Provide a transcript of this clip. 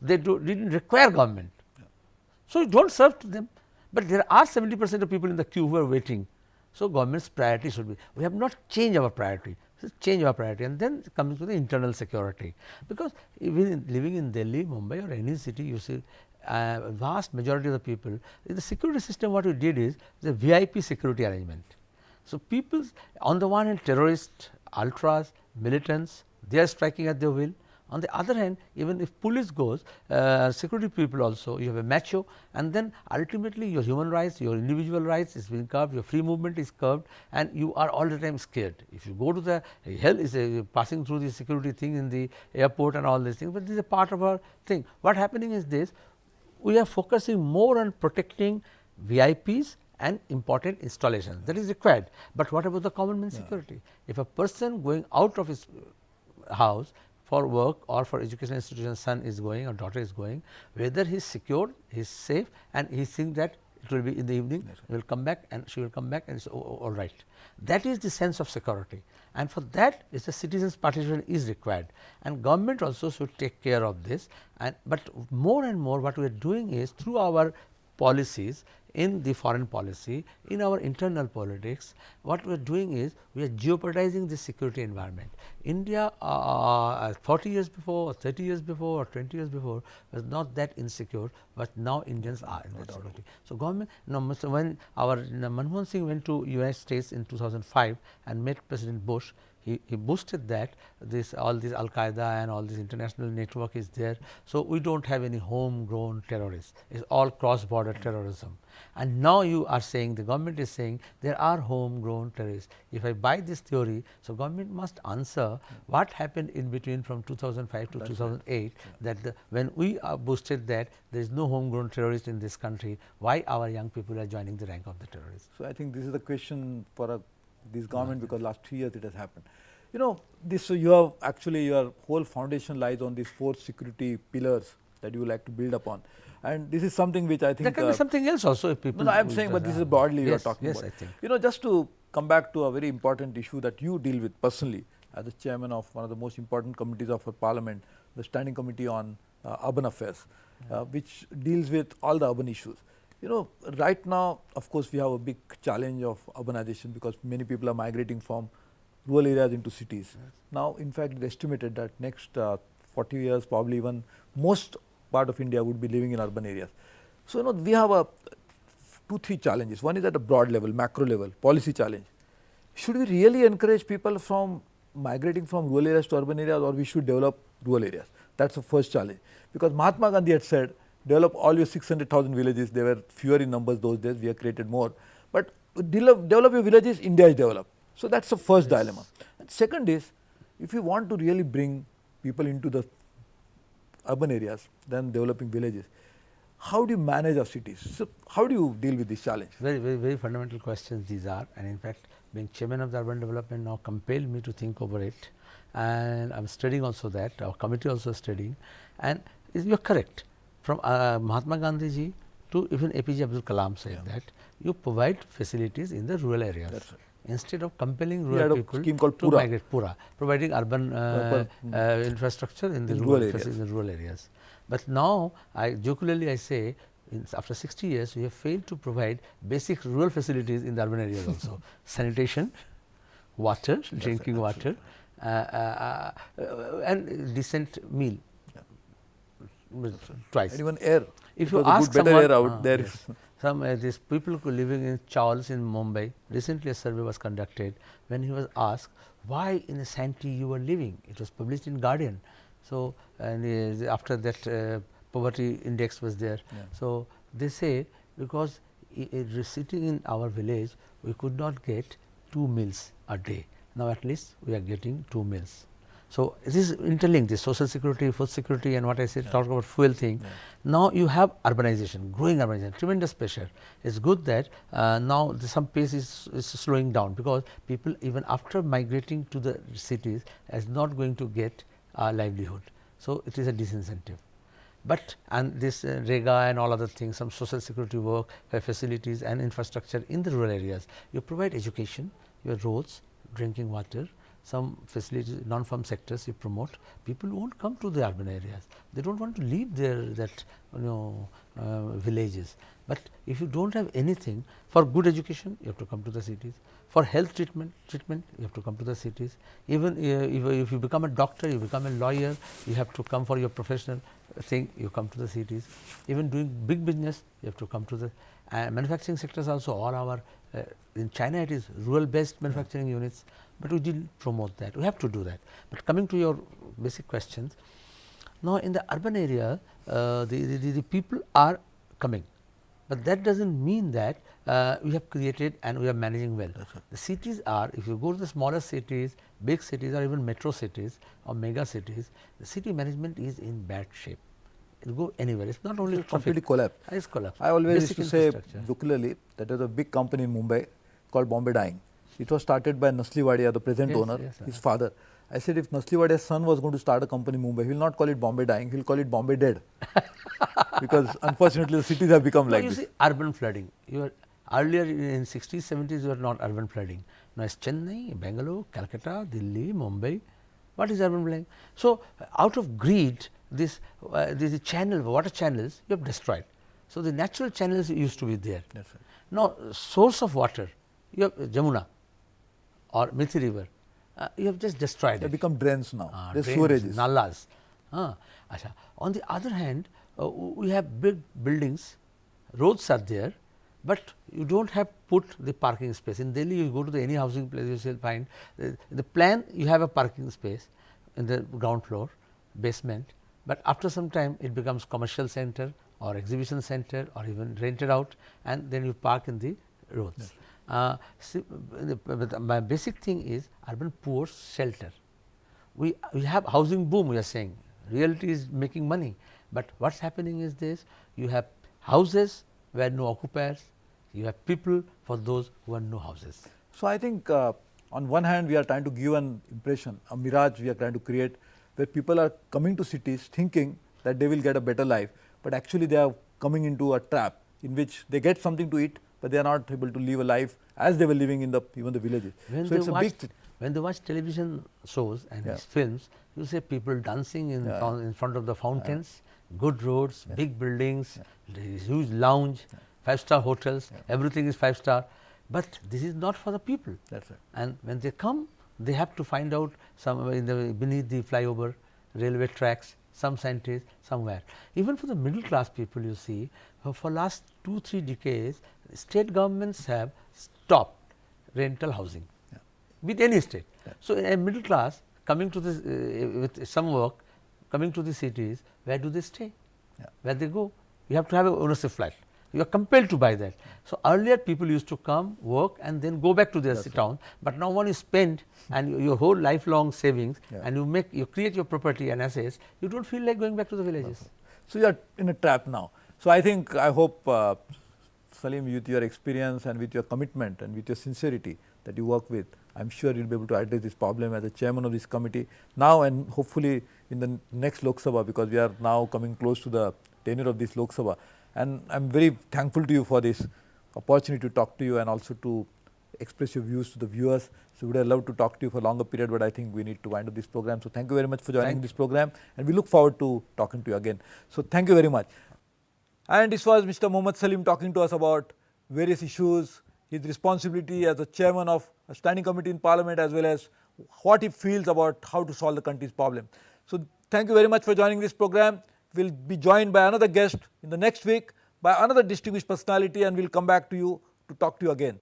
they didn't require government. So, you do not serve to them, but there are 70% of people in the queue who are waiting. So, government's priority should be, we have not changed our priority, so change our priority, and then coming to the internal security. Because even living in Delhi, Mumbai or any city, you see vast majority of the people, in the security system what we did is the VIP security arrangement. So, people on the one hand terrorists, ultras, militants, they are striking at their will. On the other hand, even if police goes, security people also, you have a macho, and then ultimately your human rights, your individual rights is being curbed, your free movement is curbed, and you are all the time scared. If you go to the hell is passing through the security thing in the airport and all these things, but this is a part of our thing. What happening is this, we are focusing more on protecting VIPs and important installations, that is required. But what about the common man security? If a person going out of his house for work or for education institution, son is going or daughter is going, whether he is secured, he is safe, and he thinks that it will be in the evening, he will come back and she will come back and it is all right. That is the sense of security, and for that is the citizens' participation is required, and government also should take care of this. And but more and more what we are doing is through our policies in the foreign policy, in our internal politics, what we are doing is we are jeopardizing the security environment. India 40 years before or 30 years before or 20 years before was not that insecure, but now Indians are in that security. So, government when our Manmohan Singh went to US States in 2005 and met President Bush, he boosted that all this Al Qaeda and all this international network is there. So, we do not have any homegrown terrorists, it is all cross border terrorism. And now you are saying, the government is saying there are homegrown terrorists. If I buy this theory, so government must answer what happened in between from 2005 to 2008, that when we boosted that there is no homegrown terrorist in this country, why our young people are joining the rank of the terrorists? So, I think this is the question for this government, because last 3 years it has happened. You know, this, so you have actually your whole foundation lies on these 4 security pillars that you would like to build upon, and this is something which I think there can be something else also if people. No, I am saying, but this is broadly you are talking yes, about. I think. You know, just to come back to a very important issue that you deal with personally as the chairman of one of the most important committees of our parliament, the Standing Committee on Urban Affairs, which deals with all the urban issues. You know, right now, of course, we have a big challenge of urbanization because many people are migrating from rural areas into cities. Yes. Now, in fact, it is estimated that next 40 years, probably even most part of India would be living in urban areas. So, you know, we have 2-3 challenges. One is at a broad level, macro level, policy challenge. Should we really encourage people from migrating from rural areas to urban areas, or we should develop rural areas? That is the first challenge, because Mahatma Gandhi had said, develop all your 600,000 villages. They were fewer in numbers those days, we have created more, but develop your villages, India is developed. So, that is the first dilemma. And second is, if you want to really bring people into the urban areas, then developing villages, how do you manage our cities? So, how do you deal with this challenge? Very fundamental questions these are, and in fact, being chairman of the urban development now compelled me to think over it, and I am studying also that, our committee also studying, and you are correct. From Mahatma Gandhi ji to even APJ Abdul Kalam said that you provide facilities in the rural areas. That's right. Instead of compelling rural people to migrate, providing urban infrastructure in the rural areas. But now, jocularly I say, after 60 years, we have failed to provide basic rural facilities in the urban areas also. Sanitation, water, drinking water, and decent meal. Twice. And even air. If you ask someone, air out there. Yes. Some these people living in chawls in Mumbai, recently a survey was conducted. When he was asked why in a shanty you were living, it was published in Guardian. So, and after that poverty index was there. Yeah. So, they say because sitting in our village we could not get 2 meals a day. Now, at least we are getting 2 meals. So, this is interlinked, this social security, food security, and what I said, talk about fuel thing. Yeah. Now, you have urbanization, growing urbanization, tremendous pressure. It is good that now some pace is slowing down, because people even after migrating to the cities is not going to get a livelihood. So, it is a disincentive. But and this REGA and all other things, some social security work, facilities and infrastructure in the rural areas, you provide education, your roads, drinking water, some facilities, non-farm sectors you promote, people won't come to the urban areas. They don't want to leave their villages. But if you don't have anything, for good education you have to come to the cities, for health treatment you have to come to the cities, even if you become a doctor, you become a lawyer, you have to come for your professional thing, you come to the cities, even doing big business you have to come to the manufacturing sectors also. All our in China it is rural based manufacturing units, but we didn't promote that. We have to do that. But coming to your basic questions, now in the urban area the people are coming, but that does not mean that we have created and we are managing well. The cities are, if you go to the smaller cities, big cities or even metro cities or mega cities, the city management is in bad shape. It will go anywhere. It is not only completely collapsed. It is collapsed. I always Basic used to say infrastructure. jocularly that there was a big company in Mumbai called Bombay Dyeing. It was started by Nasli Wadia, the present Yes, owner, yes, his father. I said if Nasli Wadia's son was going to start a company in Mumbai, he will not call it Bombay Dyeing, he will call it Bombay Dead. Because unfortunately the cities have become like you this. see urban flooding. You are earlier in 60s, 70s you were not urban flooding. Now it's Chennai, Bangalore, Calcutta, Delhi, Mumbai. What is urban flooding? So out of greed, this channel, water channels you have destroyed. So the natural channels used to be there. Yes, sir. Now source of water, you have Jamuna or Mithi river, you have just destroyed They it. become drains now. They are Drains, sewages. nalas. Acha. On the other hand, we have big buildings, roads are there, but you do not have put the parking space. In Delhi, you go to any housing place, you will find the plan, you have a parking space in the ground floor, basement, but after some time it becomes commercial center or exhibition center or even rented out, and then you park in the roads. My basic thing is urban poor shelter. We have housing boom, we are saying, reality is making money, but what is happening is this, you have houses where no occupiers, you have people for those who have no houses. So I think on one hand we are trying to give an impression, a mirage we are trying to create, where people are coming to cities thinking that they will get a better life, but actually they are coming into a trap in which they get something to eat, but they are not able to live a life as they were living in even the villages. So it's a big when they watch television shows and films, you see people dancing in front of the fountains, good roads, big buildings, huge lounge, 5-star hotels, everything is 5-star, but this is not for the people. That's right. And when they come, they have to find out somewhere beneath the flyover, railway tracks, some sanities, somewhere. Even for the middle class people, you see, for last 2-3 decades, state governments have stopped rental housing with any state. So a middle class coming to this with some work, coming to the cities, where do they stay? Where they go? You have to have an ownership flat. You are compelled to buy that. So earlier people used to come, work and then go back to their town, but now when you spend and your whole lifelong savings and you create your property and assets, you don't feel like going back to the villages. So you are in a trap now. So I hope Salim, with your experience and with your commitment and with your sincerity that you work with, I am sure you will be able to address this problem as the chairman of this committee now and hopefully in the next Lok Sabha, because we are now coming close to the tenure of this Lok Sabha. And I am very thankful to you for this opportunity to talk to you and also to express your views to the viewers. So we would have loved to talk to you for a longer period, but I think we need to wind up this program. So thank you very much for joining this program, and we look forward to talking to you again. So thank you very much. And this was Mr. Mohammad Salim talking to us about various issues, his responsibility as the chairman of a standing committee in Parliament, as well as what he feels about how to solve the country's problem. So thank you very much for joining this program. We will be joined by another guest in the next week by another distinguished personality, and we will come back to you to talk to you again.